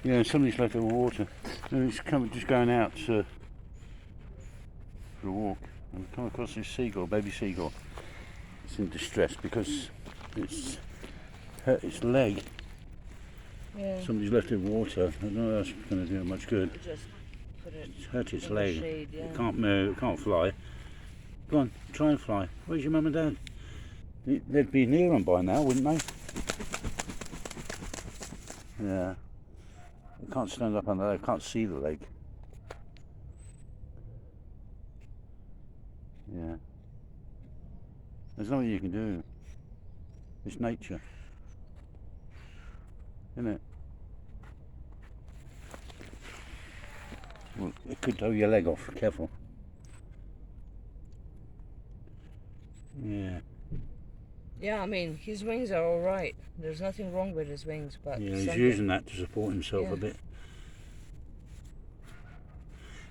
Yeah, somebody's left it in water. And it's just going out for a walk. And come across this seagull, baby seagull. It's in distress because it's hurt its leg. Yeah. Somebody's left it in water. I don't know if that's going to do it much good. Just put it It's hurt its in the leg. shade, yeah. It can't move, it can't fly. Go on, try and fly. Where's your mum and dad? They'd be near them by now, wouldn't they? Yeah. They can't stand up on the leg, can't see the leg. Yeah. There's nothing you can do. It's nature. Isn't it? Well, it could throw your leg off, careful. Yeah. Yeah, I mean, his wings are all right. There's nothing wrong with his wings, but Yeah, he's something- using that to support himself Yeah. a bit.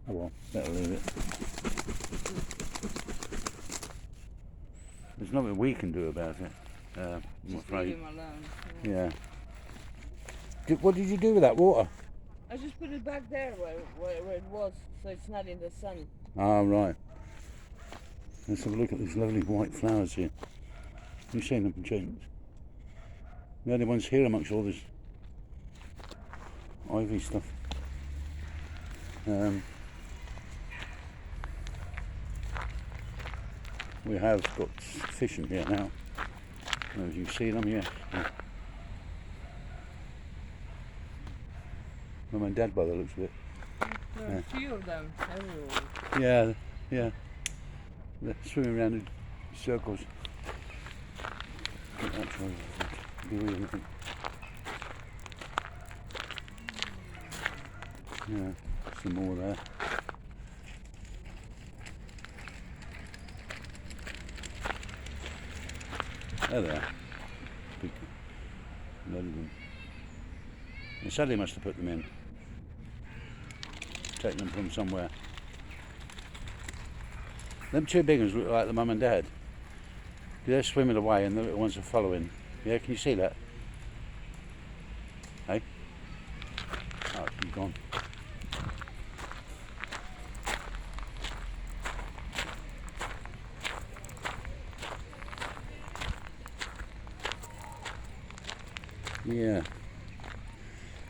Oh well, better leave it. There's nothing we can do about it, I'm Just afraid. leave him alone. Yeah. What did you do with that water? I just put it back there where it was, so it's not in the sun. Ah, right. Let's have a look at these lovely white flowers here. You've seen them, James? The only ones here amongst all this ivy stuff. We have got fish in here now. As you can see them, yeah. Mum and Dad by the looks of it. There are a few of them everywhere. Yeah, yeah. They're swimming around in circles. Yeah, some more there. There they are. Big load of them. And Sally must have put them in. Taken them from somewhere. Them two big ones look like the mum and dad. They're swimming away and the little ones are following. Yeah, can you see that? Hey? Oh, it's gone. Yeah.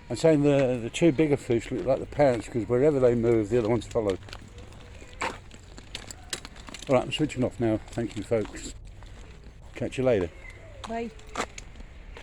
I'm saying the two bigger fish look like the parents because wherever they move, the other ones follow. Alright, I'm switching off now. Thank you, folks. Catch you later. Bye.